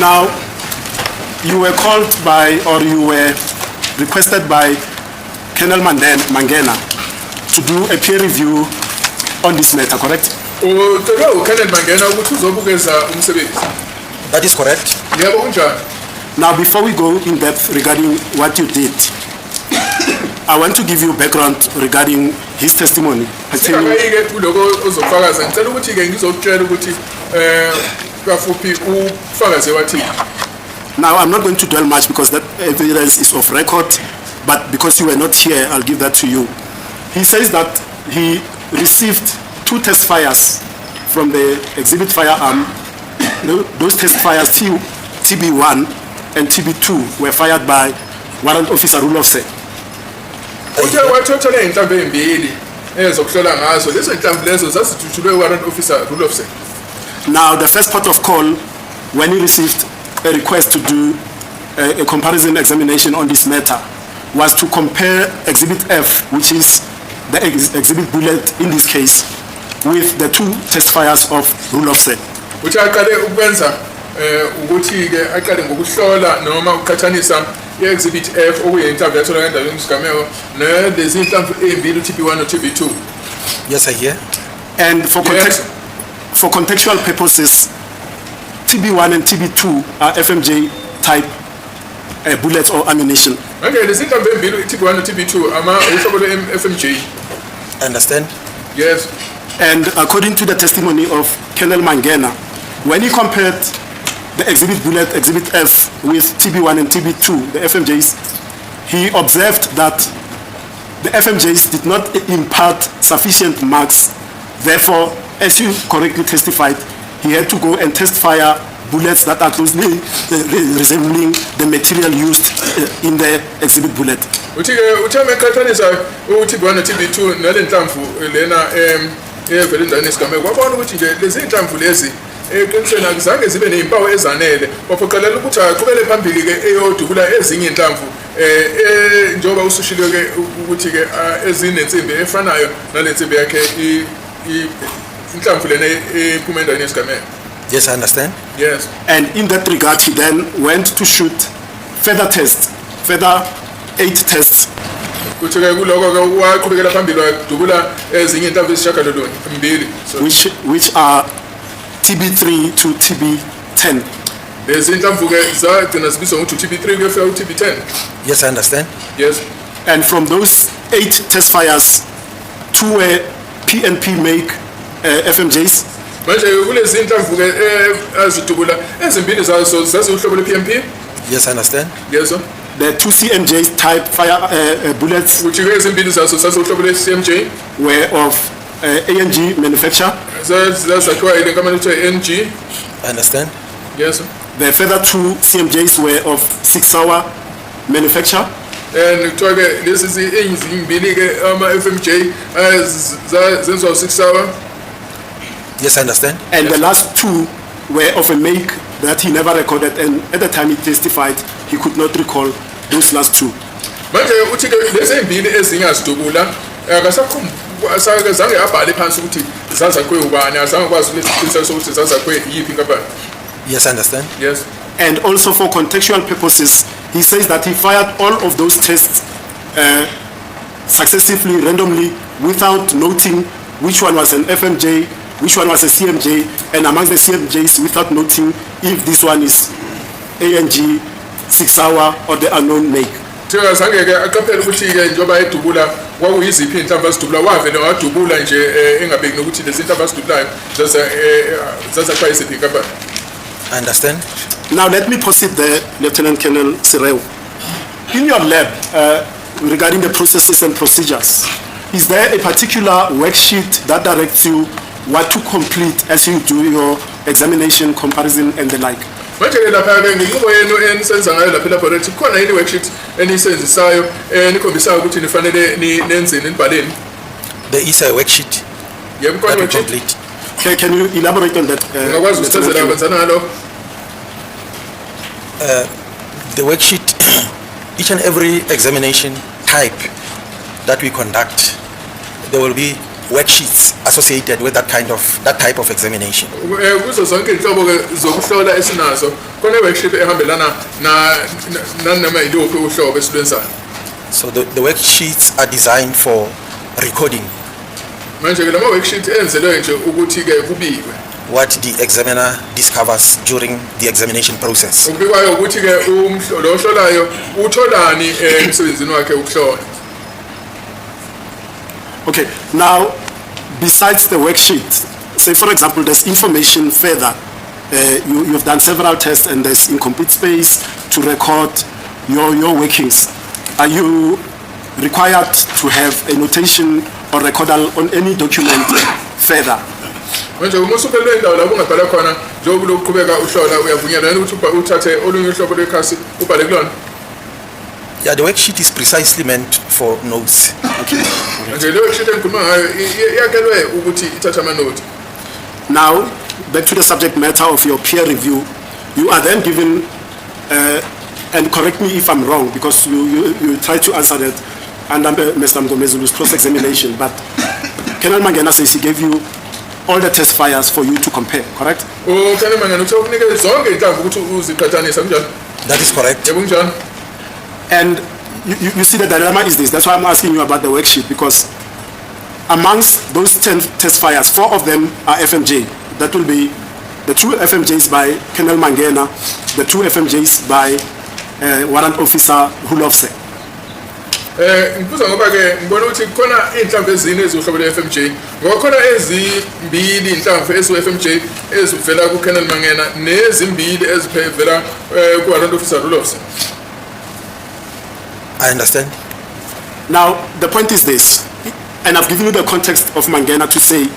Now, you were called by, or you were requested by Colonel Mangena to do a peer review on this matter, correct? That is correct. Now, before we go in depth regarding what you did, I want to give you background regarding his testimony. Now, I'm not going to dwell much because that evidence is off record, but because you were not here, I'll give that to you. He says that he received 2 test fires from the exhibit firearm. Those test fires, TB1 and TB2, were fired by Warrant Officer Rulofse. Now, the first part of call, when he received a request to do a comparison examination on this matter, was to compare Exhibit F, which is the exhibit bullet in this case, with the 2 test fires of Rulofse. Exhibit F TB2. Yes, I hear. And for contextual purposes, TB1 and TB2 are FMJ type bullets or ammunition. Okay, the TB1 and TB2 are FMJ. Understand? Yes. And according to the testimony of Colonel Mangena, when he compared the exhibit bullet, Exhibit F, with TB1 and TB2, the FMJs, he observed that the FMJs did not impart sufficient marks. Therefore, as you correctly testified, he had to go and test fire bullets that are closely resembling the material used in the exhibit bullet. zange zibe nezimpawu ezanele baphoqelela ukuthi aqhubele phambili ke eyodubula ezinye inhlamvu njengoba usushilo ke ukuthi ke ezinensimbi efanayo nalensimbi yakhe inhlamvu lena ephuma endaweni yesigameko. Yes, I understand. Yes. And in that regard, he then went to shoot further 8 tests. Which are TB3 to TB10. Yes, I understand. Yes. And from those 8 test fires, 2 were PNP make FMJs. Yes, I understand. Yes, sir. The 2 CMJ type fire bullets were of ANG manufacture. I understand. Yes, sir. The further 2 CMJs were of 6-hour manufacture. And this is the FMJ as 6-hour. Yes, I understand. And the last 2 were of a make that he never recorded, and at the time he testified, he could not recall those last 2. Yes, I understand. Yes. And also for contextual purposes, he says that he fired all of those tests successively, randomly, without noting which one was an FMJ, which one was a CMJ, and among the CMJs without noting if this one is ANG, 6-hour, or the unknown make. I understand. Now let me proceed there, Lieutenant Colonel uSereo. In your lab, regarding the processes and procedures, is there a particular worksheet that directs you what to complete as you do your examination, comparison, and the like? The is a worksheet that we complete. Can you elaborate on that? The worksheet, each and every examination type that we conduct, there will be worksheets associated with that type of examination. Kuzo zonke inhlobo zokuhlola esinazo kone worksheet ehambelana noma yiluphi uhlobo esilwenzayo. So the worksheets are designed for recording Manje ke lama worksheet enzelwe nje ukuthi ke kubikwe what the examiner discovers during the examination process. ukubikwayo ukuthi ke lo ohlolayo utholani emsebenzini wakhe ukuhlola. Okay, now, besides the worksheet, say for example, there's information further. You've done several tests and there's incomplete space to record your workings. Are you required to have a notation or recordal on any document further? Manje uma usuphelele indawo lapho ungabhala khona njengoba uqhubeka uhlola uyavunyelwa ukuthi uthathe olunye uhlobo lwekhasi ubhale kulona. Yeah, the worksheet is precisely meant for notes. Manje le worksheet engikhuluma ngayo iyakelwe ukuthi ithathe ama-note. Now, back to the subject matter of your peer review. You are then given, and correct me if I'm wrong, because you try to answer that under Mr. Mngomezulu's cross-examination, but Colonel Mangena says he gave you all the test files for you to compare, correct? Colonel Mangena uthe ukunike zonke inhlamvu ukuthi uziqhathanise kunjalo. That is correct. Yebo kunjalo. And you see the dilemma is this. That's why I'm asking you about the worksheet, because amongst those 10 test files, 4 of them are FMJ. That will be the 2 FMJs by Colonel Mangena, the 2 FMJs by Warrant Officer Hulofse. Ngibuza ngoba ke ngibona ukuthi khona inhlamvu ezine ezohlobo le-FMJ ngoba khona ezimbili inhlamvu ezu-FMJ ezivela ku-Colonel Mangena nezimbili ezivela ku-Warrant Officer Hulofse. I understand. Now, the point is this, and I've given you the context of Mangena to say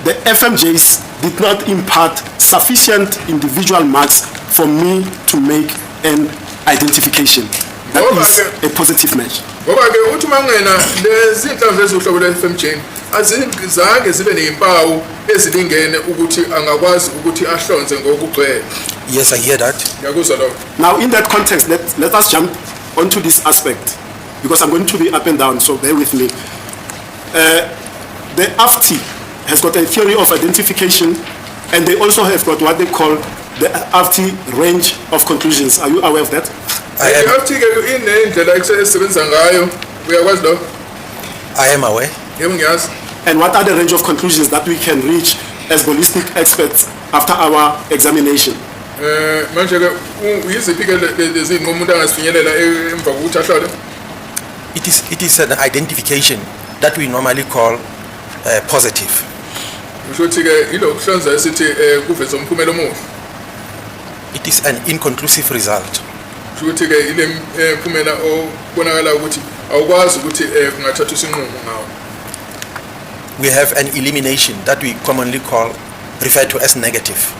the FMJs did not impart sufficient individual marks for me to make an identification. That is a positive match. Ngoba ke uthi Mangena lezi inhlamvu ezohlobo le-FMJ azizange zibe nezimpawu ezilingene ukuthi angakwazi ukuthi ahlonze ngokugcwele. Yes, I hear that. Ngiyakuzwa lokho. Now, in that context, let us jump onto this aspect, because I'm going to be up and down, so bear with me. The AFTI has got a theory of identification, and they also have got what they call the AFTI range of conclusions. Are you aware of that? I am aware. And what are the range of conclusions that we can reach as ballistic experts after our examination? It is an identification that we normally call positive. It is an inconclusive result. We have an elimination that we commonly refer to as negative.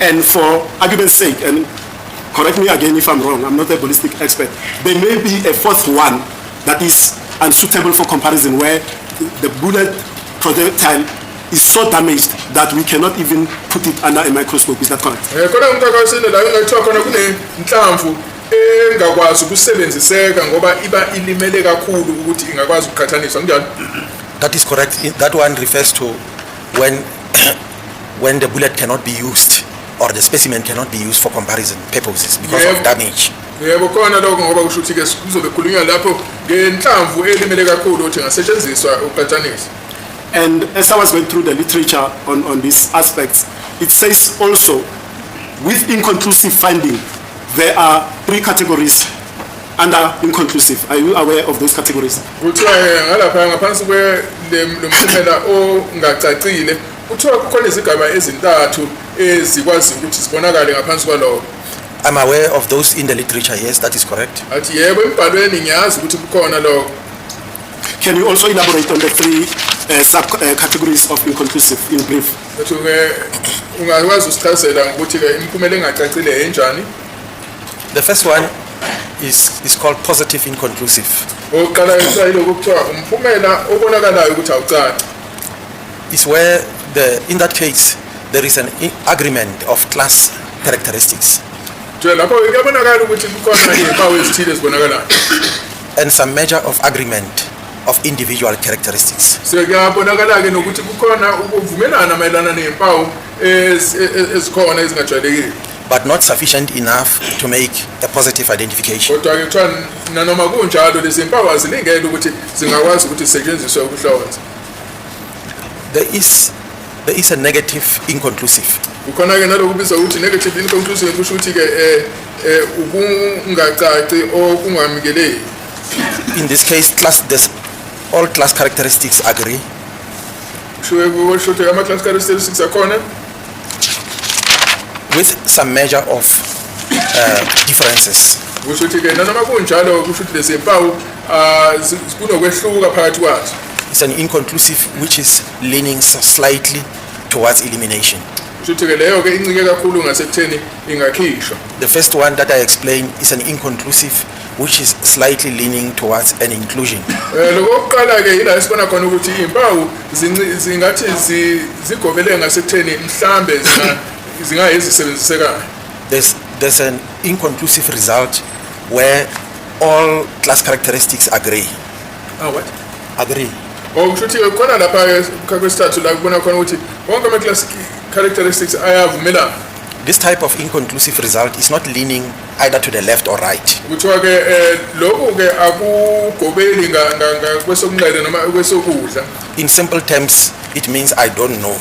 And for argument's sake, and correct me again if I'm wrong, I'm not a ballistic expert, there may be a fourth one that is unsuitable for comparison, where the bullet projectile is so damaged that we cannot even put it under a microscope. Is that correct? That is correct. That one refers to when the bullet cannot be used, or the specimen cannot be used for comparison purposes because of damage. And as I was going through the literature on these aspects, it says also, with inconclusive finding, there are 3 categories under inconclusive. Are you aware of those categories? I'm aware of those in the literature, yes, that is correct. Can you also elaborate on the 3 sub-categories of inconclusive in brief? The first one is called positive inconclusive. It's where in that case there is an agreement of class characteristics. and some measure of agreement of individual characteristics. But not sufficient enough to make a positive identification. There is a negative inconclusive. In this case, all class characteristics agree. With some measure of differences. It's an inconclusive which is leaning slightly towards elimination. The first one that I explained is an inconclusive which is slightly leaning towards an inclusion. There's an inconclusive result where all class characteristics agree. What? Agree. This type of inconclusive result is not leaning either to the left or right. In simple terms, it means I don't know.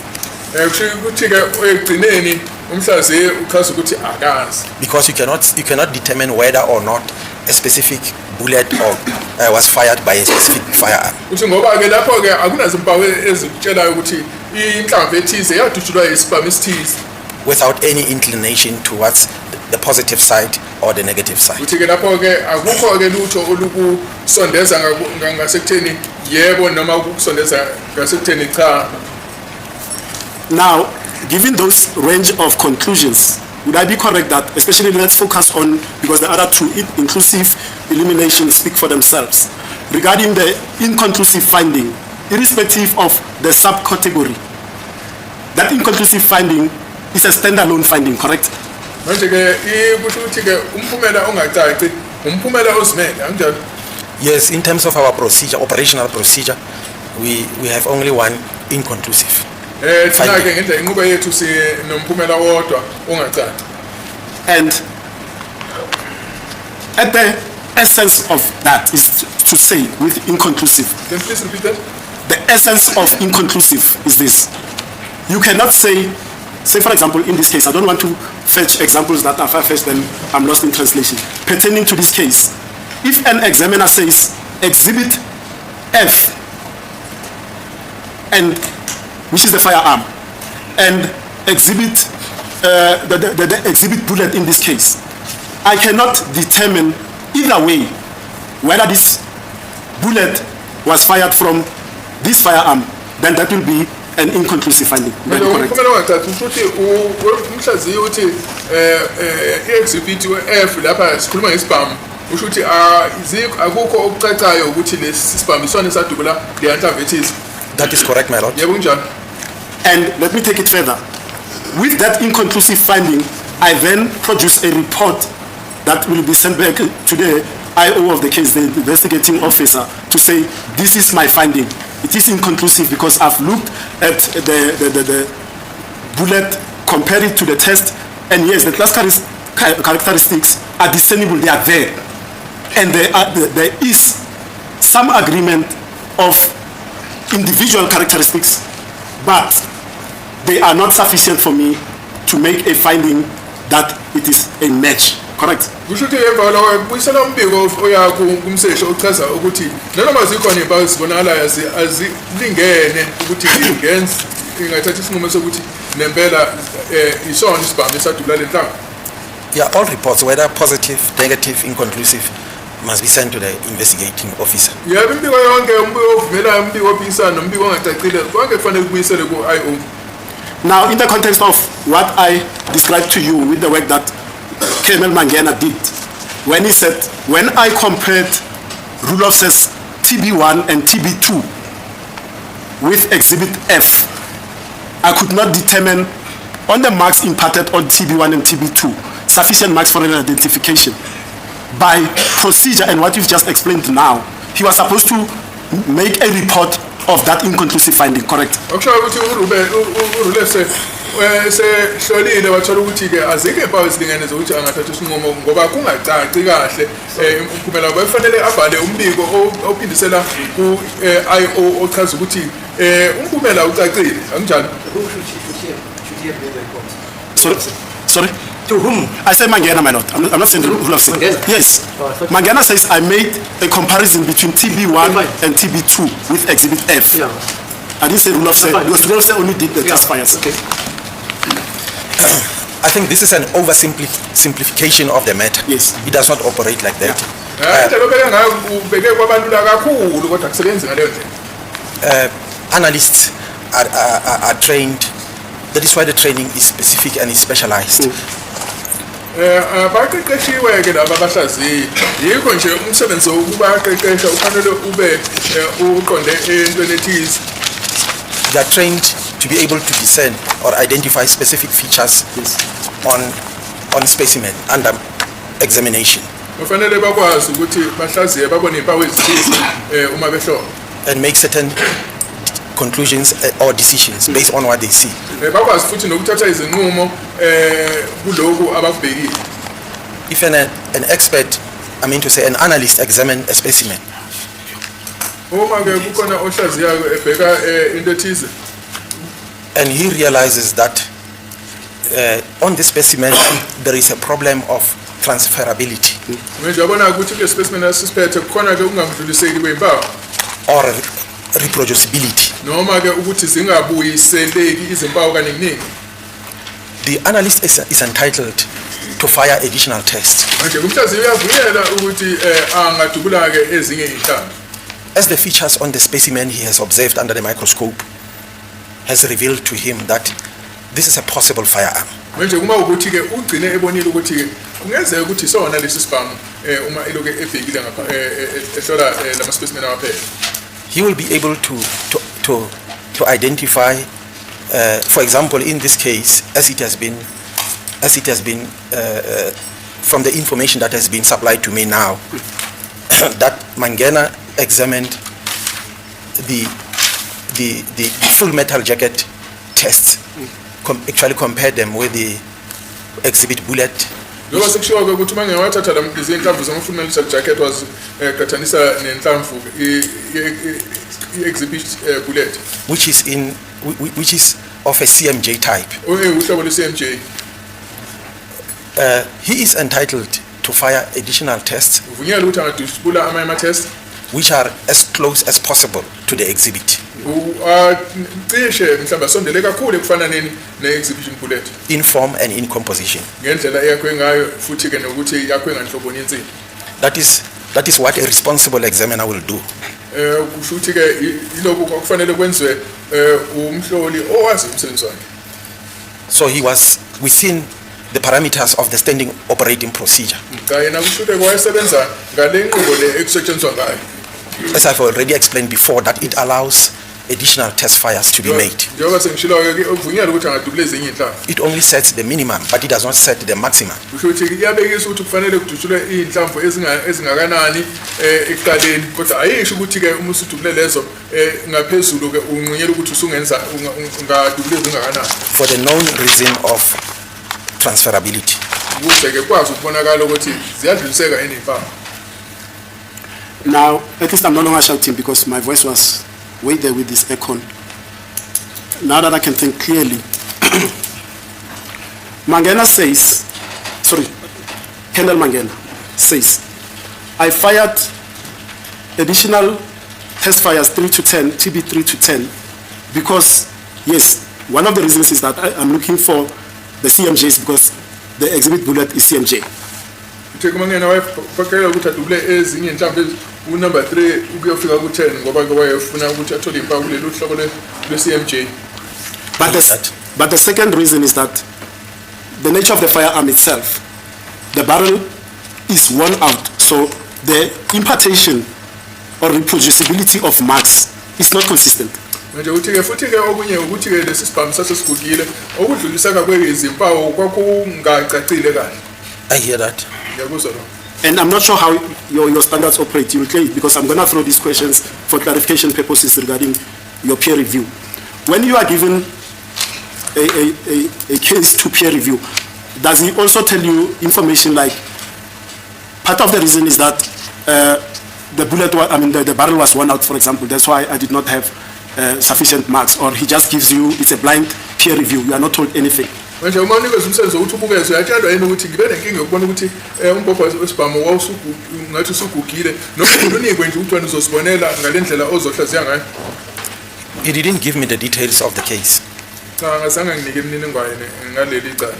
Because you cannot determine whether or not a specific bullet was fired by a specific firearm. Without any inclination towards the positive side or the negative side. Now, given those range of conclusions, would I be correct that, especially let's focus on, because the other two, inclusive elimination, speak for themselves, regarding the inconclusive finding, irrespective of the subcategory, that inconclusive finding is a standalone finding, correct? Yes, in terms of our procedure, operational procedure, we have only one inconclusive. And at the essence of that is to say with inconclusive. Can you please repeat that? The essence of inconclusive is this. You cannot say for example, in this case, I don't want to fetch examples that are far-fetched, then I'm lost in translation. Pertaining to this case, if an examiner says exhibit F, and which is the firearm, and exhibit the exhibit bullet in this case, I cannot determine either way whether this bullet was fired from this firearm, then that will be an inconclusive finding. That is correct, my lord. And let me take it further. With that inconclusive finding, I then produce a report that will be sent back to the IO of the case, the investigating officer, to say, this is my finding. It is inconclusive because I've looked at the bullet, compared it to the test, and yes, the class characteristics are discernible, they are there. And there is some agreement of individual characteristics, but they are not sufficient for me to make a finding that it is a match. Correct? Yeah, all reports, whether positive, negative, inconclusive, must be sent to the investigating officer. Now, in the context of what I described to you with the work that Colonel Mangena did, when he said, when I compared Rulof's TB1 and TB2 with Exhibit F, I could not determine on the marks imparted on TB1 and TB2 sufficient marks for an identification. By procedure and what you've just explained now, he was supposed to make a report of that inconclusive finding, correct? Okusho ukuthi urule sehlolile wathola ukuthi ke azike impawu ezilingene zokuthi angathatha isinqumo ngoba kungacaci kahle umphumela bafanele abhale umbiko ophindisela ku IO ochaza ukuthi umphumela ucacile akunjalo. Sorry? To whom? I say Mangena, my lord. I'm not saying the rule of saying. Yes. Mangena says I made a comparison between TB1 and TB2 with Exhibit F. Yeah. I didn't say rule of say because rule of say only did the test fires. Okay. I think this is an oversimplification of the matter. Yes. It does not operate like that. Analysts are trained. That is why the training is specific and is specialized. Abaqeqeshiwe ke laba abahlaziyi yikho nje umsebenzi wokubaqeqesha ufanele ube uqonde entweni ethize. They are trained to be able to discern or identify specific features on specimen under examination. Ufanele bakwazi ukuthi bahlaziye babone impawu ezithile uma behlola. And make certain conclusions or decisions based on what they see. Bakwazi futhi nokuthatha izinqumo kuloko abakubhekile. If an expert, I mean to say an analyst, examine a specimen, Uma ke kukhona ohlaziyayo ebheka into ethize and he realizes that on this specimen there is a problem of transferability manje yabona ukuthi ke specimen asisiphethe kukhona ke ungamdluliseki kwempawu or reproducibility. noma ke ukuthi zingabuyiseleki izimpawu kaningi. The analyst is entitled to fire additional tests. Manje umhlaziyi uyavunyelwa ukuthi angadubula ke ezinye izinhlamvu. As the features on the specimen he has observed under the microscope has revealed to him that this is a possible firearm. Manje kuma ukuthi ke ugcine ebonile ukuthi ke kungenzeka ukuthi sona lesi sibhamu uma eloke ebhekile ngapha ehlola lama specimen awaphela. He will be able to identify, for example, in this case, as it has been from the information that has been supplied to me now, that Mangena examined the full metal jacket tests, actually compared them with the exhibit bullet. Ngoba sekushiwo ukuthi manje wathatha izinhlamvu zama full metal jacket was qathanisa nenhlamvu exhibit bullet which is of a CMJ type. Uhlobo lwe-CMJ. He is entitled to fire additional tests Uvunyelwa ukuthi angadubula ama tests which are as close as possible to the exhibit cishe mhlawumbe asondele kakhulu ekufananeni ne-exhibition bullet in form and in composition. ngendlela yakhe ngayo futhi ke nokuthi yakhe nganhloboni yensimbi. That is what a responsible examiner will do. Kusho ukuthi ke ilokhu kufanele kwenziwe umhloli owazi umsebenzi wakhe. So he was within the parameters of the standing operating procedure. Kayena kusho ukuthi wayesebenza ngale nqubo le ekusetshenziswa ngayo. As I've already explained before, that it allows additional test fires to be made. Njengoba sengishilo ke uvunyelwa ukuthi angadubula ezinye inhlamvu. It only sets the minimum, but it does not set the maximum. Kusho ukuthi iyabekisa ukuthi kufanele kudutshulwe inhlamvu ezingakanani ekuqaleni kodwa ayisho ukuthi ke uma usudubule lezo ngaphezulu ke unqunyela ukuthi usungenza ungadubule ezingakanani. For the known reason of transferability. Ukuze ke kwazi ukubonakala ukuthi ziyadluliseka izimpawu. Now, at least I'm no longer shouting because my voice was way there with this echo. Now that I can think clearly, Mangena says, Colonel Mangena says, I fired additional test fires 3 to 10, TB 3 to 10, because, yes, one of the reasons is that I'm looking for the CMJs because the exhibit bullet is CMJ. Mangena wayefakela ukuthi adubule ezinye inhlamvu number 3 ukuyofika ku 10 ngoba wayefuna ukuthi athole impawu kulelo hlobo le-CMJ. But the second reason is that the nature of the firearm itself, the barrel is worn out, so the impartation or reproducibility of marks is not consistent. Manje uthi ke futhi ke okunye ukuthi ke lesi sibhamu sasesigugile okudluliseka kwezimpawu kwakungacacile kahle. I hear that. Ngiyakuzwa lokho. And I'm not sure how your standards operate. You will clear it because I'm going to throw these questions for clarification purposes regarding your peer review. When you are given a case to peer review, does he also tell you information like, part of the reason is that the the barrel was worn out, for example, that's why I did not have sufficient marks, or he just gives you, it's a blind peer review, you are not told anything. Manje uma unikeza umsebenzi ukuthi ubukeze uyatshelwa yini ukuthi ngibe nenkinga yokubona ukuthi umbhobho wesibhamu ngathi usugugile nokuthi unikwe nje ukuthi wena uzosibonela ngalendlela ozohlaziya ngayo? He didn't give me the details of the case. Cha, ngazange nginike imininingwane ngaleli icala.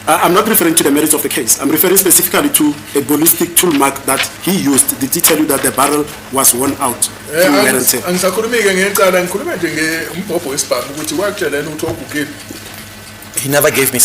I'm not referring to the merits of the case. I'm referring specifically to a ballistic tool mark that he used. Did he tell you that the barrel was worn out through wear and tear? Angisakhulumike ngecala, ngikhuluma nje ngeumbhobho wesibhamu ukuthi wakutshela yini ukuthi ogugile. He never gave me